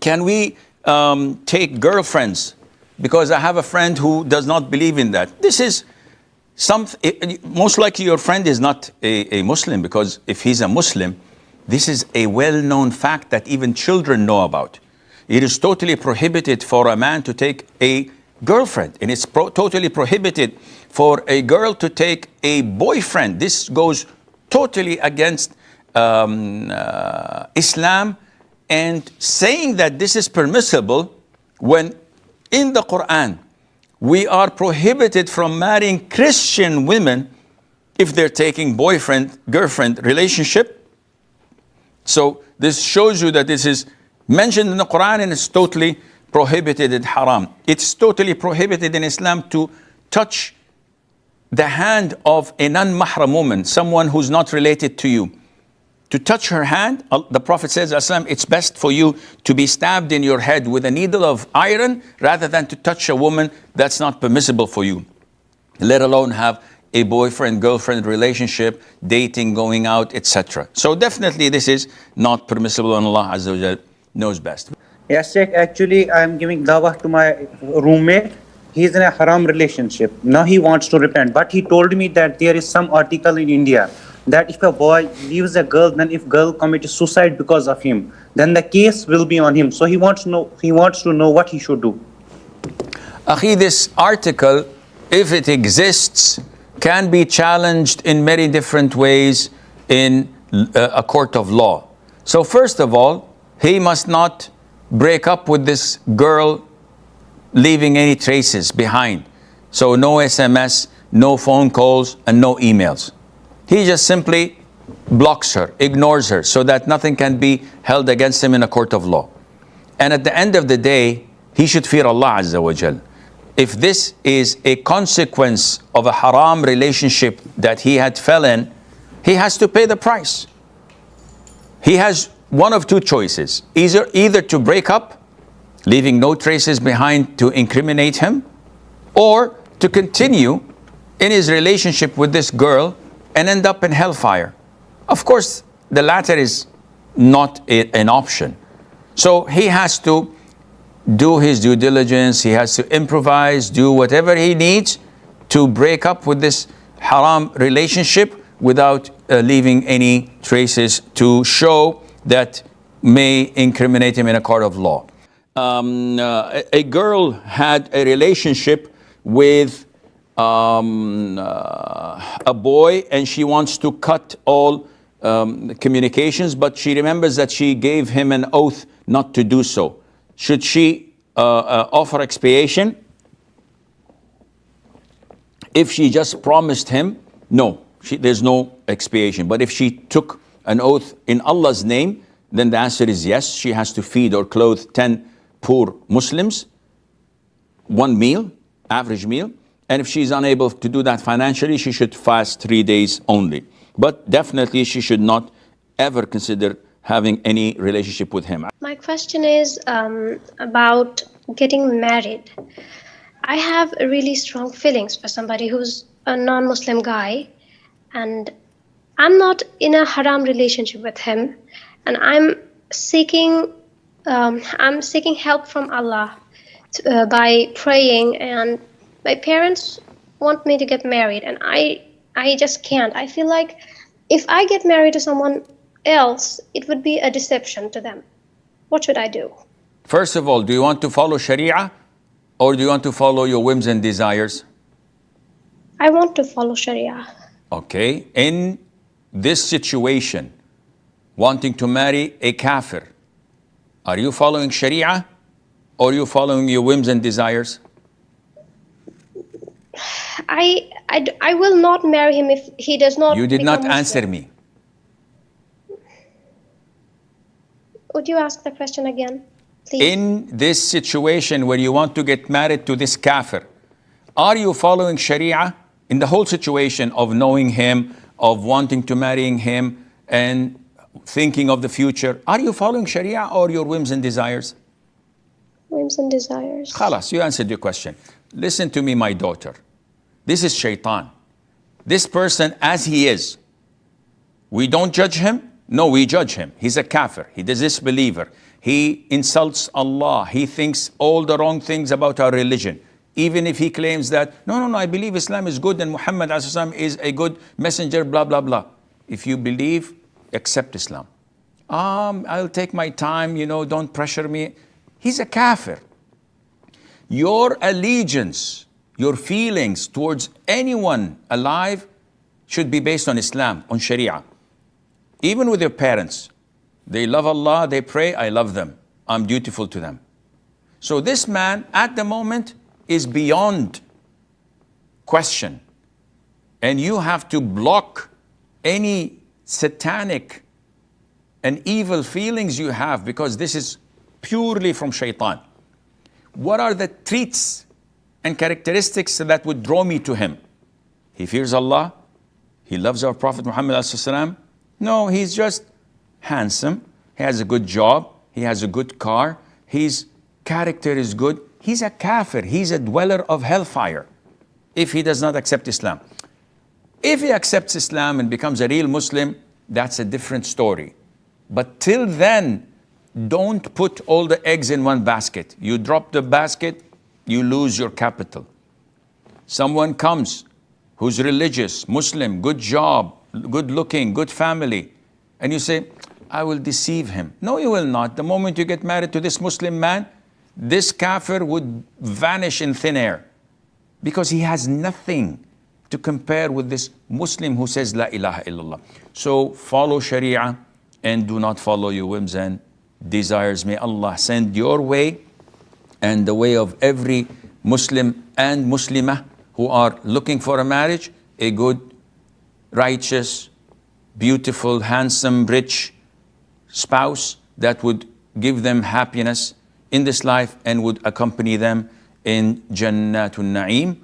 can we take girlfriends? Because I have a friend who does not believe in that. This is most likely your friend is not a Muslim, because if he's a Muslim, this is a well-known fact that even children know about. It is totally prohibited for a man to take a girlfriend, and it's totally prohibited for a girl to take a boyfriend. This goes totally against Islam, and saying that this is permissible when in the Quran we are prohibited from marrying Christian women if they're taking boyfriend-girlfriend relationship. So this shows you that this is mentioned in the Quran and it's totally prohibited in Haram. It's totally prohibited in Islam to touch the hand of a non-mahram woman, someone who's not related to you. To touch her hand, the Prophet says, it's best for you to be stabbed in your head with a needle of iron rather than to touch a woman that's not permissible for you, let alone have a boyfriend-girlfriend relationship, dating, going out, etc. So definitely this is not permissible, and Allah Azza wa Jal knows best. Yes, Sheikh, actually I'm giving dawah to my roommate. He's in a haram relationship. Now he wants to repent, but he told me that there is some article in India that if a boy leaves a girl, then if girl commits suicide because of him, then the case will be on him. So he wants to know what he should do. Akhi, this article, if it exists, can be challenged in many different ways in a court of law. So first of all, he must not break up with this girl leaving any traces behind. So no SMS, no phone calls, and no emails. He just simply blocks her, ignores her, so that nothing can be held against him in a court of law. And at the end of the day, he should fear Allah Azza wa Jal. If this is a consequence of a haram relationship that he had fell in, he has to pay the price. He has one of two choices: either to break up, leaving no traces behind to incriminate him, or to continue in his relationship with this girl and end up in hellfire. Of course, the latter is not an option. So he has to do his due diligence, he has to improvise, do whatever he needs to break up with this haram relationship without leaving any traces to show that may incriminate him in a court of law. A girl had a relationship with a boy, and she wants to cut all communications, but she remembers that she gave him an oath not to do so. Should she offer expiation? If she just promised him, no, there's no expiation. But if she took an oath in Allah's name, then the answer is yes. She has to feed or clothe 10 poor Muslims, one meal, average meal. And if she's unable to do that financially, she should fast 3 days only. But definitely she should not ever consider having any relationship with him. My question is about getting married. I have really strong feelings for somebody who's a non-Muslim guy, and I'm not in a haram relationship with him, and I'm seeking help from Allah by praying, and my parents want me to get married, and I just can't. I feel like if I get married to someone else, it would be a deception to them. What should I do? First of all, do you want to follow Sharia, or do you want to follow your whims and desires? I want to follow Sharia. Okay. In this situation, wanting to marry a kafir, are you following Sharia, or are you following your whims and desires? I will not marry him if he does not. You did not answer me. Would you ask the question again, please? In this situation where you want to get married to this kafir, are you following Sharia in the whole situation of knowing him, of wanting to marrying him, and thinking of the future? Are you following Sharia or your whims and desires? Whims and desires. Khalas, you answered your question. Listen to me, my daughter. This is shaitan. This person as he is. We don't judge him. No, we judge him. He's a kafir. He is a disbeliever. He insults Allah. He thinks all the wrong things about our religion. Even if he claims that, no, I believe Islam is good and Muhammad ﷺ is a good messenger, blah, blah, blah. If you believe, accept Islam. I'll take my time, don't pressure me. He's a kafir. Your allegiance, your feelings towards anyone alive should be based on Islam, on Sharia. Even with your parents, they love Allah, they pray, I love them. I'm dutiful to them. So this man, at the moment, is beyond question. And you have to block any satanic and evil feelings you have, because this is purely from shaitan. What are the traits and characteristics that would draw me to him? He fears Allah. He loves our Prophet Muhammad ﷺ. No, he's just handsome. He has a good job. He has a good car. His character is good. He's a kafir. He's a dweller of hellfire if he does not accept Islam. If he accepts Islam and becomes a real Muslim, that's a different story. But till then, don't put all the eggs in one basket. You drop the basket, you lose your capital. Someone comes who's religious, Muslim, good job, good looking, good family, and you say, I will deceive him. No, you will not. The moment you get married to this Muslim man, this kafir would vanish in thin air, because he has nothing to compare with this Muslim who says La ilaha illallah. So follow Sharia and do not follow your whims and desires. May Allah send your way and the way of every Muslim and Muslimah who are looking for a marriage, a good, righteous, beautiful, handsome, rich spouse that would give them happiness in this life and would accompany them in Jannatul Na'im.